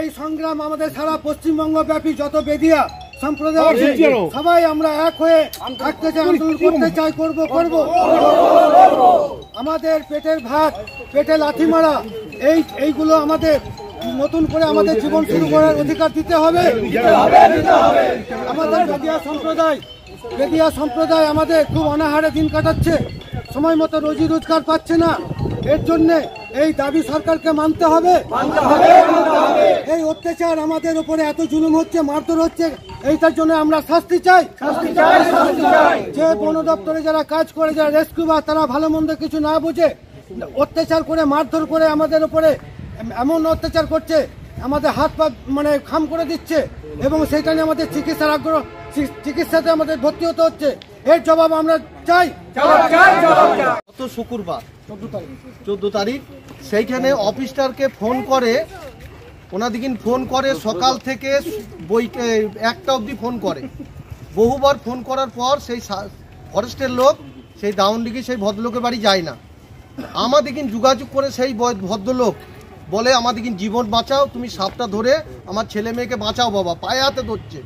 এই সংগ্রাম আমাদের সারা পশ্চিমবঙ্গ ব্যাপী যত বেদিয়া সম্প্রদায় সবাই আমরা এক হয়ে থাকতে চাই, আন্দোলন করতে চাই, করব। আমাদের পেটের ভাত, পেটে লাথি মারা এইগুলো আমাদের নতুন করে আমাদের জীবন শুরু করার অধিকার দিতে হবে। আমাদের বেদিয়া সম্প্রদায় আমাদের খুব অনাহারে দিন কাটাচ্ছে, সময় মতো রোজি রোজগার পাচ্ছে না। এর জন্য এই দাবি সরকারকে মানতে হবে। এই অত্যাচার আমাদের উপরে এত জুলুম হচ্ছে, মারধর হচ্ছে, এইটার জন্য আমরা শাস্তি চাই। যে বন দপ্তরে যারা কাজ করে, যারা রেস্কিউবার, তারা ভালো মন্দ কিছু না বুঝে অত্যাচার করে, মারধর করে আমাদের উপরে এমন অত্যাচার করছে, আমাদের হাত পা মানে খাম করে দিচ্ছে, এবং সেইটা নিয়ে আমাদের চিকিৎসাতে আমাদের ভর্তি হতে হচ্ছে। এর জবাব আমরা চাই। গত শুক্রবার 14 তারিখ সেইখানে অফিসারকে ফোন করে, ওনাদিকে ফোন করে, সকাল থেকে একটা অবধি ফোন করে, বহুবার ফোন করার পর সেই ফরেস্টের লোক সেই ডাউনডিগি সেই ভদ্রলোকের বাড়ি যায় না। আমাদেরকে যোগাযোগ করে সেই ভদ্রলোক বলে, আমাদেরকে জীবন বাঁচাও, তুমি সাপটা ধরে আমার ছেলে মেয়েকে বাঁচাও বাবা, পায়ে হাতে ধরছে।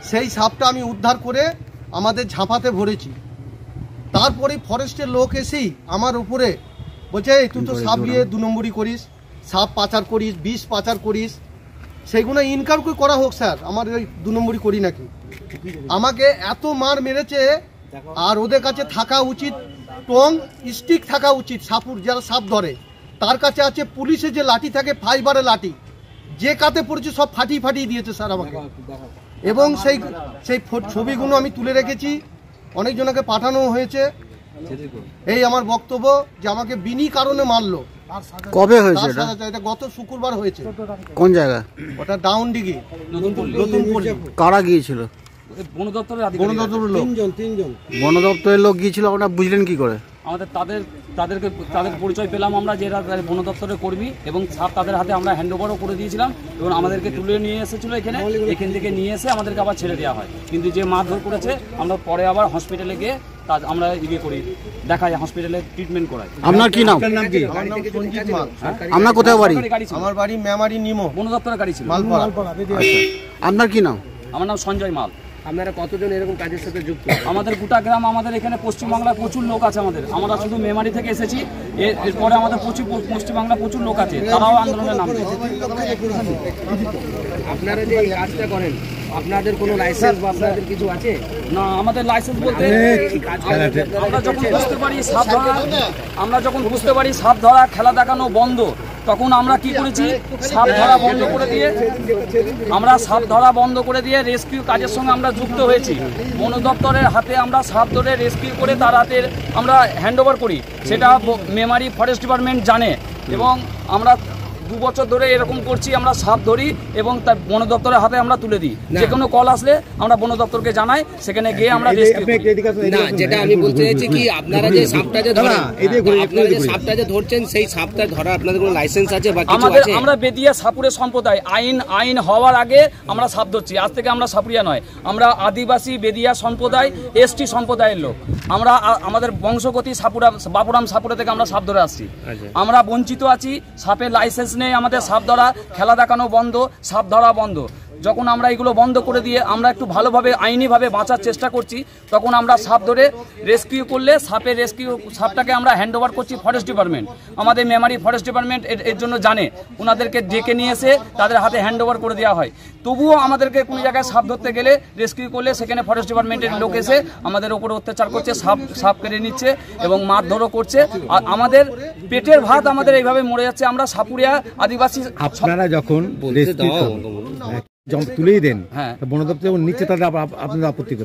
সেই সাপটা আমি উদ্ধার করে আমাদের ঝাঁপাতে ভরেছি। তারপরে ফরেস্টের লোক এসেই আমার উপরে বলছে, তুই তো সাপ দিয়ে 2 নম্বরই করিস, সাপ পাচার করিস, বিষ পাচার করিস, সেইগুলো ইনকাম করা হোক স্যার, আমার ওই 2 নম্বরই করি নাকি। আমাকে এত মার মেরেছে। আর ওদের কাছে থাকা উচিত টং স্টিক থাকা উচিত, সাপুর যারা সাপ ধরে তার কাছে আছে পুলিশের যে লাঠি থাকে, ফাইবারের লাঠি, যে কাতে পড়েছে সব ফাটিয়ে দিয়েছে স্যার আমাকে। এবং সেই ছবিগুলো আমি তুলে রেখেছি, অনেকজনকে পাঠানো হয়েছে। এই আমার বক্তব্য যে আমাকে বিনি কারণে মারলো। কবে হয়েছে এটা? গত শুক্রবার হয়েছে। কোন জায়গা? ওটা ডাউনডিগি, নতুনপল্লী। কারা গিয়েছিল? বন দপ্তরের লোক। বন দপ্তরের লোক গিয়েছিল, ওটা বুঝলেন কি করে? আমাদের তাদের পরিচয় পেলাম আমরা যে এরা বন দপ্তরের কর্মী, এবং সাপ তাদের হাতে আমরা হ্যান্ড ওভারও করে দিয়েছিলাম, এবং আমাদেরকে তুলে নিয়ে এসেছিলো এখান থেকে নিয়ে এসে আমাদেরকে আবার ছেড়ে দেওয়া হয়। কিন্তু যে মারধর করেছে আমরা পরে আবার হসপিটালে গিয়ে আমরা করি, দেখাই, হসপিটালে ট্রিটমেন্ট করাই। আপনার কি নাম? আমার নাম সঞ্জিত মাল। আপনার কোথায় বাড়ি? আমার বাড়ি মেমারি নিমো, বন দপ্তরের গাড়ি ছিল। আপনার কি নাম? আমার নাম সঞ্জয় মাল। আপনারা কতজন এরকম কাজের সাথে যুক্ত? আমাদের গোটা গ্রাম, আমাদের এখানে পশ্চিমবাংলায় প্রচুর লোক আছে। আমরা শুধু মেমারি থেকে এসেছি, এরপরে আমাদের পশ্চিমবাংলা প্রচুর লোক আছে, তারাও আন্দোলনের নাম দিয়েছে। আপনারা যে এই কাজটা করেন, আপনাদের কোনো লাইসেন্স বা আপনাদের কিছু আছে? না, আমাদের লাইসেন্স বলতে আমরা যখন বুঝতে পারি সাপ ধরা খেলা দেখানো বন্ধ, তখন আমরা কি করেছি, সাপ ধরা বন্ধ করে দিয়ে রেস্কিউ কাজের সঙ্গে আমরা যুক্ত হয়েছি। বন দপ্তরের হাতে আমরা সাপ ধরে রেস্কিউ করে তার হাতে আমরা হ্যান্ডওভার করি, সেটা মেমারি ফরেস্ট ডিপার্টমেন্ট জানে। এবং আমরা 2 বছর ধরে এরকম করছি, আমরা সাপ ধরি এবং তার বন দপ্তরের হাতে আমরা তুলে দিই। যে কোনো কল আসলে আমরা বন দপ্তরকে জানাই, সেখানে গিয়ে আমরা না, যেটা আমি বলতে চাইছি কি, আপনারা যে সাপটা যে ধরেন, আপনারা যে সাপটা যে ধরছেন, সেই সাপটা ধরা আপনাদের কোনো লাইসেন্স আছে বা কিছু আছে? আমরা বেদিয়া সাপুরে সম্প্রদায়, আইন হওয়ার আগে আমরা সাপ ধরছি। আজ থেকে আমরা সাপুরিয়া নয়, আমরা আদিবাসী বেদিয়া সম্প্রদায়, ST সম্প্রদায়ের লোক। আমরা আমাদের বংশগতি বাপুরাম সাপুরা থেকে আমরা সাপ ধরে আসছি। আমরা বঞ্চিত আছি, সাপের লাইসেন্স নেই, আমাদের সাপ ধরা খেলা দেখানো বন্ধ, সাপ ধরা বন্ধ। যখন আমরা এগুলো বন্ধ করে দিয়ে আমরা একটু ভালোভাবে আইনিভাবে বাঁচার চেষ্টা করছি, তখন আমরা সাপ ধরে রেস্কিউ করলে সাপটাকে আমরা হ্যান্ডওভার করছি ফরেস্ট ডিপার্টমেন্ট। আমাদের মেমারি ফরেস্ট ডিপার্টমেন্ট এর জন্য জানে, ওনাদেরকে ডেকে নিয়ে এসে তাদের হাতে হ্যান্ডওভার করে দেওয়া হয়। তবুও আমাদেরকে কোনো জায়গায় সাপ ধরতে গেলে, রেস্কিউ করলে, সেখানে ফরেস্ট ডিপার্টমেন্টের লোক এসে আমাদের উপরে অত্যাচার করছে, সাপ কেড়ে নিচ্ছে এবং মারধরও করছে। আর আমাদের পেটের ভাত আমাদের এইভাবে মরে যাচ্ছে। আমরা সাপুরিয়া আদিবাসী। আপনারা যখন তুলেই দেন, বন দপ্তর যখন নিচ্ছে, তাদের আপনাদের আপত্তি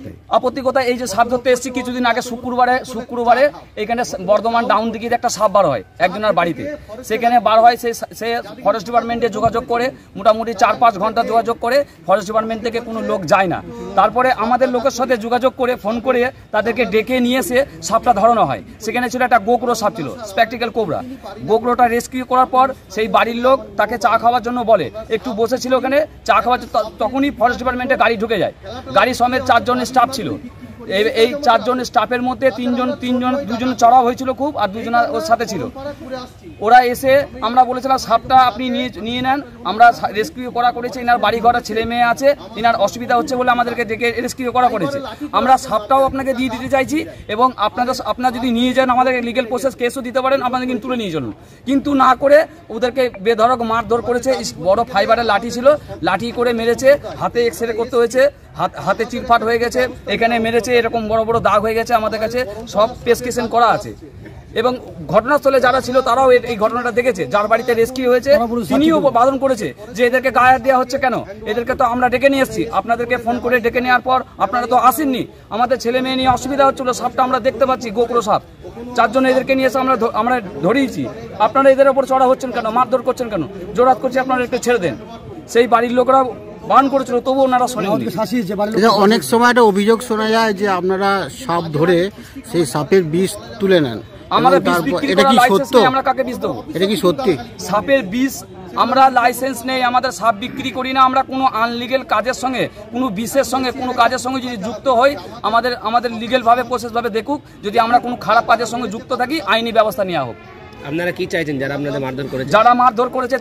কোথায়? এই যে সাপ ধরতে এসেছি কিছুদিন আগে, শুক্রবারে এখানে বর্ধমান ডাউন দিকে একটা সাপ বার হয় একজনের বাড়িতে। সেখানে বার হয়, সে ফরেস্ট ডিপার্টমেন্টে যোগাযোগ করে, মোটামুটি 4-5 ঘন্টা যোগাযোগ করে, ফরেস্ট ডিপার্টমেন্ট থেকে কোনো লোক যায় না। তারপরে আমাদের লোকের সাথে যোগাযোগ করে, ফোন করে তাদেরকে ডেকে নিয়ে এসে সাপটা ধরানো হয়। সেখানে ছিল একটা গোকরো সাপ, ছিল স্প্যাকটিক্যাল কোবরা। গোকরোটা রেস্কিউ করার পর সেই বাড়ির লোক তাকে চা খাওয়ার জন্য বলে, একটু বসেছিল ওখানে চা খাওয়ার, তখনই ফরেস্ট ডিপার্টমেন্টে গাড়ি ঢুকে যায়। গাড়ি সমেত 4 জন স্টাফ ছিল। এই 4 জন স্টাফের মধ্যে 2জন চড়াও হয়েছিল খুব, আর 2জন ওর সাথে ছিল। ওরা এসে আমরা বলেছিলাম সাপটা আপনি নিয়ে নেন, আমরা রেস্কিউ করেছি। এনার বাড়ি ঘরের ছেলে মেয়ে আছে, এনার অসুবিধা হচ্ছে বলে আমাদেরকে ডেকে রেস্কিউ করেছে। আমরা সাপটাও আপনাকে দিয়ে দিতে চাইছি এবং আপনারা যদি নিয়ে যান আমাদের লিগেল প্রসেস কেসও দিতে পারেন, আপনাদের কিন্তু তুলে নিয়ে চলুন। কিন্তু না করে ওদেরকে বেধড়ক মারধর করেছে। বড় ফাইবারের লাঠি ছিল, লাঠি করে মেরেছে, হাতে এক্সরে করতে হয়েছে, হাতে চিরফাট হয়ে গেছে, এখানে মেরেছে, এরকম বড় বড় দাগ হয়ে গেছে। আমাদের কাছে সব প্রেসক্রিপশন করা আছে এবং ঘটনাস্থলে যারা ছিল তারাও এই ঘটনাটা দেখেছে। যার বাড়িতে রেস্কিউ হয়েছে তিনিও বারণ করেছে যে এদেরকে গায়ে দেওয়া হচ্ছে কেন, এদেরকে তো আমরা ডেকে নিয়ে এসেছি, আপনাদেরকে ফোন করে ডেকে নেওয়ার পর আপনারা তো আসেননি। আমাদের ছেলে মেয়ে নিয়ে অসুবিধা হচ্ছিল, সাপটা আমরা দেখতে পাচ্ছি, গোকুলো সাপ, 4 জন এদেরকে নিয়ে এসে আমরা ধরিয়েছি। আপনারা এদের ওপর চড়া হচ্ছেন কেন, মারধর করছেন কেন, জোরাত করছি আপনারা একটু ছেড়ে দেন। সেই বাড়ির লোকরা বারণ করেছিল, তবুও ওনারা শোনেননি। অনেক সময় একটা অভিযোগ শোনা যায় যে আপনারা সাপ ধরে সেই সাপের বিষ তুলে নেন। আমাদের বিষ বিক্রি করার লাইসেন্স নেই, আমরা কাকে বিষ দেবো? এটা কি সত্যি? সাপের বিষ আমরা লাইসেন্স নেই, আমাদের সাপ বিক্রি করি না। আমরা কোনো আনলিগেল কাজের সঙ্গে, কোনো বিষের সঙ্গে, কোনো কাজের সঙ্গে যদি যুক্ত হই, আমাদের লিগেলভাবে প্রসেসভাবে দেখুক। যদি আমরা কোনো খারাপ কাজের সঙ্গে যুক্ত থাকি, আইনি ব্যবস্থা নেওয়া হোক। আপনারা কি চাইছেন যারা আপনাদের মারধর করেছে? যারা মারধর করেছে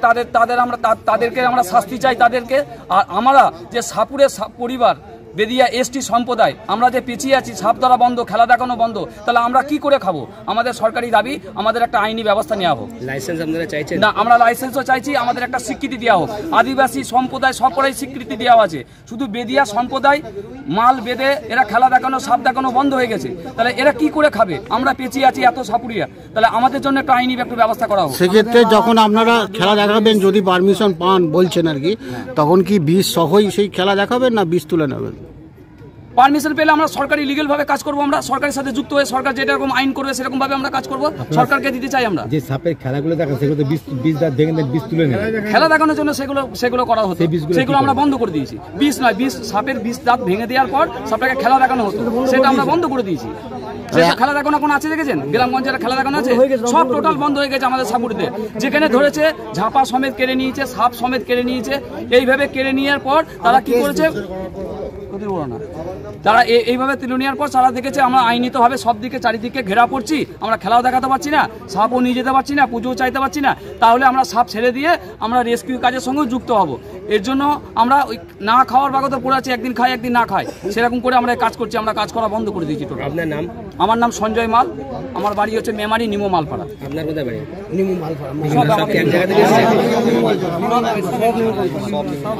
তাদেরকে আমরা শাস্তি চাই তাদেরকে। আর আমরা যে সাপুরের পরিবার বেদিয়া এসটি সম্প্রদায় আমরা যে পিছিয়ে আছি, সাপ ধরা বন্ধ, খেলা দেখানো বন্ধ, তাহলে আমরা কি করে খাবো? আমাদের সরকারি দাবি আমাদের একটা আইনি ব্যবস্থা নেওয়া হোক। লাইসেন্স আপনারা চাইছেন? না, আমরা লাইসেন্সও চাইছি, আমাদের একটা স্বীকৃতি দেওয়া হোক। আদিবাসী সম্প্রদায় সকলেই স্বীকৃতি দেওয়া আছে, শুধু বেদিয়া সম্প্রদায় মাল বেঁধে এরা খেলা দেখানো, সাপ দেখানো বন্ধ হয়ে গেছে। তাহলে এরা কি করে খাবে? আমরা পেঁচিয়ে আছি এত সাপুরিয়া, তাহলে আমাদের জন্য একটা আইনি একটু ব্যবস্থা করা হোক। সেক্ষেত্রে যখন আপনারা খেলা দেখাবেন, যদি পারমিশন পান বলছেন আর কি, তখন কি বিষ সহই সেই খেলা দেখাবেন না বিষ তুলে নেবেন? পারমিশন পেলে আমরা সরকারি লিগেল ভাবে কাজ করবো। আমরা সরকারের সাথে যুক্ত হয়ে সরকার যেরকম আইন করবে সেরকম ভাবে আমরা কাজ করবো, সরকারকে দিতে চাই। আমরা যে সাপের খেলাগুলো দেখা সেগুলো বিষ দাঁত ভেঙে বিষ তুলে নেয়, খেলা দেখানোর জন্য সেগুলো করা হতো, সেগুলো আমরা বন্ধ করে দিয়েছি। বিষ নয়, সাপের বিষ দাঁত ভেঙে দেওয়ার পর সাপটাকে খেলা দেখানো হতো, সেটা আমরা বন্ধ করে দিয়েছি। খেলা দেখানো কোনো আছে দেখেছেন? গ্রামগঞ্জের খেলা দেখানো আছে, সব টোটাল বন্ধ হয়ে গেছে আমাদের সাপুরিতে। যেখানে ধরেছে ঝাপা সমেত কেড়ে নিয়েছে, সাপ সমেত কেড়ে নিয়েছে। এইভাবে কেড়ে নেওয়ার পর তারা কি করেছে, তারা এইভাবে তুলে নেওয়ার পর তারা দেখেছে আমরা আইনিতভাবে সব দিকে চারিদিকে ঘেরা পড়ছি, আমরা খেলাও দেখাতে পারছি না, সাপও নিয়ে যেতে পারছি না, পুজোও চাইতে পারছি না। তাহলে আমরা সাপ ছেড়ে দিয়ে আমরা রেস্কিউ কাজের সঙ্গেও যুক্ত হব। এর জন্য আমরা ওই না খাওয়ার বাগত পড়ে আছি, একদিন খাই একদিন না খাই, সেরকম করে আমরা কাজ করছি। আমরা কাজ করা বন্ধ করে দিয়েছি। আপনার নাম? আমার নাম সঞ্জয় মাল, আমার বাড়ি হচ্ছে মেমারি, নিমো মালপাড়া। আপনার কোথায় বাড়ি? নিমু মালপাড়া।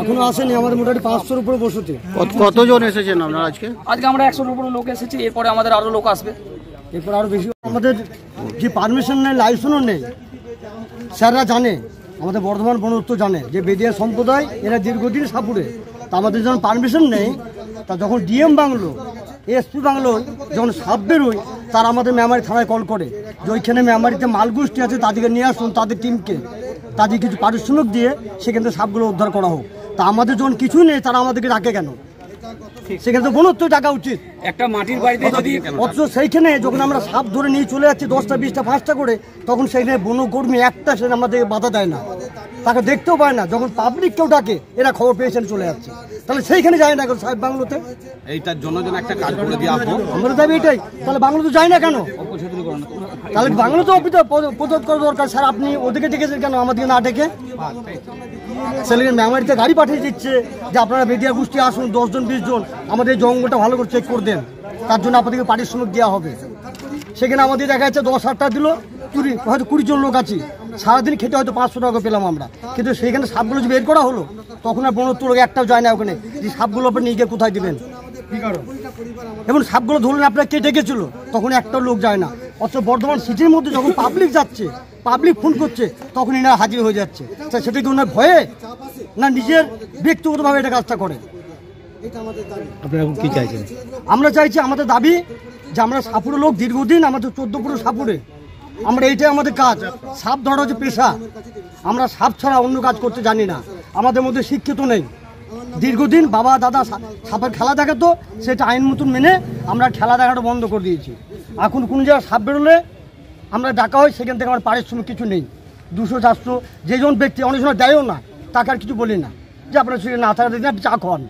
এখনো আসেনি, আমাদের মোটামুটি 500-র উপরে বসতি। কতজন এসেছেন আপনারা আজকে? আজকে আমরা 100-র উপরে লোক এসেছি, এরপরে আমাদের আরো লোক আসবে, এরপর আরো বেশি। আমাদের যে পারমিশন নেই, লাইসেন্সও নেই, স্যাররা জানে, আমাদের বর্ধমান বনদপ্তর জানে যে বেদিয়া সম্প্রদায় এরা দীর্ঘদিন সাপুরে। তা আমাদের যখন পারমিশন নেই, তা যখন ডিএম বাংলো, এসপি বাংলো যখন সাপ বেরোয়, তারা আমাদের মেমারি থানায় কল করে যে ওইখানে মেমারিতে মালগোষ্ঠী আছে, তাদেরকে নিয়ে আসুন, তাদের টিমকে, তাদের কিছু পারিশ্রমিক দিয়ে সেখান থেকে সাপগুলো উদ্ধার করা হোক। তা আমাদের যখন কিছুই নেই, তারা আমাদেরকে ডাকে কেন? সেখানে তো বনদপ্তর ডাকা উচিত। একটা মাটির বাড়িতে যদি অথচ সেইখানে যখন আমরা সাপ ধরে নিয়ে চলে যাচ্ছি 10টা 20টা 5টা করে, তখন সেইখানে বনকর্মী একটা সেখানে আমাদেরকে বাধা দেয় না, তাকে দেখতেও পায় না। যখন পাবলিক কেউ ডাকে, এরা খবর পেয়েছেন চলে যাচ্ছে। তাহলে সেইখানে যায় না কেন সাহেব বাংলোতে? এইটার জন্য যেন একটা কাজ করে দেওয়া হোক, আমরা দাবি এটাই। তাহলে বাংলো তো যায় না কেন? তাহলে বাংলো তো প্রতিরোধ করা দরকার। স্যার আপনি ওদিকে ডেকেছেন কেন, আমাদেরকে না ডেকে? সেখানে মেমারিতে গাড়ি পাঠিয়ে দিচ্ছে যে আপনারা বেদিয়া গোষ্ঠী আসুন, 10 জন 20 জন, আমাদের জঙ্গলটা ভালো করে চেক করে দেন, তার জন্য আপনাদেরকে পারিশ্রমিক দেওয়া হবে। সেখানে আমাদের দেখা যাচ্ছে 10-8টা দিল, হয়তো 20 জন লোক আছি, সারাদিন খেতে হয়তো 500 টাকা পেলাম আমরা। কিন্তু সেখানে সাপগুলো যে বের করা হলো, তখন আর বনদপ্তর লোক একটাও যায় না ওখানে, যে সাপগুলো আপনি নিয়ে গিয়ে কোথায় দেবেন। এবং সাপগুলো ধরলেন আপনারা কে ডেকেছিল, তখন একটাও লোক যায় না। অথচ বর্ধমান সিটির মধ্যে যখন পাবলিক যাচ্ছে, পাবলিক ফোন করছে, তখন এনারা হাজির হয়ে যাচ্ছে। সেটা কি ওনার ভয়ে, না নিজের ব্যক্তিগতভাবে এটা কাজটা করে? আপনারা কি চাইছেন? আমরা চাইছি, আমাদের দাবি যে আমরা সাপুরে লোক, দীর্ঘদিন আমাদের 14 পুরো সাপুরে, আমরা এইটাই আমাদের কাজ। সাপ ধরা হচ্ছে পেশা, আমরা সাপ ছাড়া অন্য কাজ করতে জানি না। আমাদের মধ্যে শিক্ষিত নেই। দীর্ঘদিন বাবা দাদা সাপের খেলা দেখাতো, সেটা আইন মতন মেনে আমরা খেলা দেখাটা বন্ধ করে দিয়েছি। এখন কোন জায়গায় সাপ বেরোলে আমরা ডাকা হয়, সেখান থেকে আমার পারিশ্রমিক কিছু নেই। 200-400 যেজন ব্যক্তি অনেক সময় দেয়ও না, তাকে আর কিছু বলি না যে আপনার সেখানে না থাকা দিন চা খাওয়ান।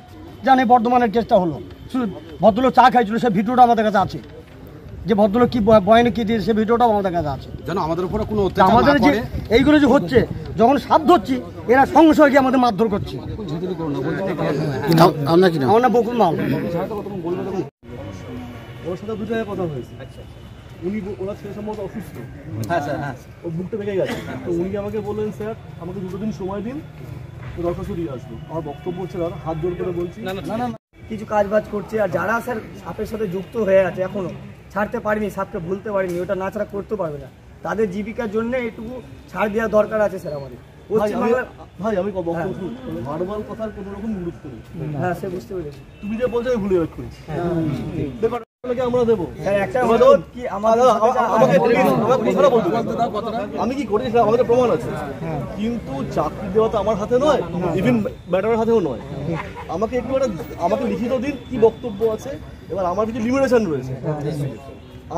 জানি বর্ধমানের কেসটা হলো, শুধু ভদ্রলোক চা খাইছিল, সে ভিডিওটা আমাদের কাছে আছে। যে ভদ্রলোক কি বয়ানে কি দিয়েছে, সে ভিডিওটাও আমাদের কাছে আছে। যেন আমাদের উপরে কোনো আমাদের যে এইগুলো যে হচ্ছে, যখন সাপ ধরছি এরা সঙ্গে সঙ্গে গিয়ে আমাদের মারধর করছে। আপনার কি নাম? আমার নাম বকুল মাল। ওর সাথে 2 জায়গায় কথা হয়েছে। উনি ওরা সে সম্ভবত অসুস্থ। হ্যাঁ স্যার, হ্যাঁ ওর বুকটা ভেঙে গেছে। তো উনি আমাকে বললেন স্যার আমাকে 2 দিন সময় দিন, দরখাস্ত দিয়ে আসবো। আমার বক্তব্য হচ্ছে দাদা হাত জোর করে বলছি না কিছু কাজ বাজ করছে, আর যারা স্যার সাপের সাথে যুক্ত হয়ে আছে এখনো ছাড়তে পারেনি, সাপকে ভুলতে পারেনি, ওটা না ছাড়া করতে পারবে না। তাদের জীবিকার জন্য এটুকু ছাড় দেওয়া দরকার আছে স্যার আমাদের। ভাই আমি বক্তব্য শুনি, ভার্বাল কথার কোনো রকম গুরুত্ব নেই। হ্যাঁ সে বুঝতে পেরেছি। তুমি যে বলছো আমি ভুলে যাচ্ছি, আমরা দেবো একটা কি আমি কি করি আমাদের প্রমাণ আছে, কিন্তু চাকরি দেওয়া তো আমার হাতে নয়, ইভেন ম্যাডামের হাতেও নয়। আমাকে একটু আমাকে লিখিত দিন কি বক্তব্য আছে। এবার আমার কিছু লিমিটেশন রয়েছে,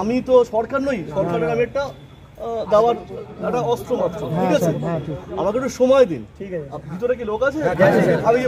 আমি তো সরকার নই, সরকারের আমি একটা দেওয়ার একটা অস্ত্র মাত্র, ঠিক আছে? আমাকে একটু সময় দিন। ঠিক আছে, ভিতরে কি লোক আছে? আমি